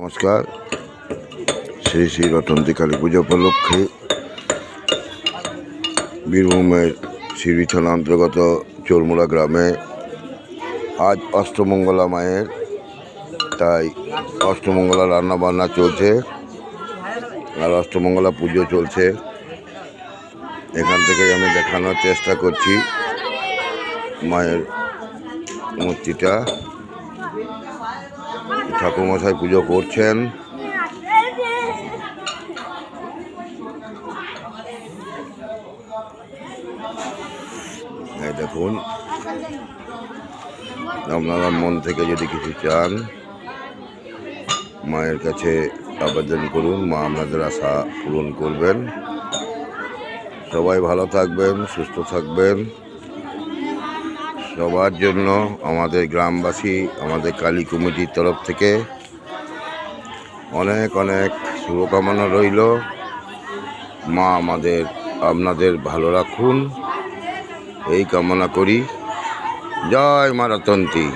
নমস্কার। শ্রী শ্রী রটন্তী কালী পুজো উপলক্ষে বীরভূমের সিঁড়ি থানা অন্তর্গত চোরমুড়া গ্রামে আজ অষ্টমঙ্গলা মায়ের, তাই অষ্টমঙ্গলা রান্নাবান্না চলছে আর অষ্টমঙ্গলা পুজো চলছে। এখান থেকেই আমি দেখানোর চেষ্টা করছি মায়ের মূর্তিটা। ঠাকুরমশাই পুজো করছেন। এই দেখুন, আপনারা মন থেকে যদি কিছু চান মায়ের কাছে আবেদন করুন, মা আপনাদের আশা পূরণ করবেন। সবাই ভালো থাকবেন, সুস্থ থাকবেন। সবার জন্য আমাদের গ্রামবাসী, আমাদের কালী কমিটির তরফ থেকে অনেক অনেক শুভকামনা রইল। মা আপনাদের ভালো রাখুন, এই কামনা করি। জয় মা রটন্তী।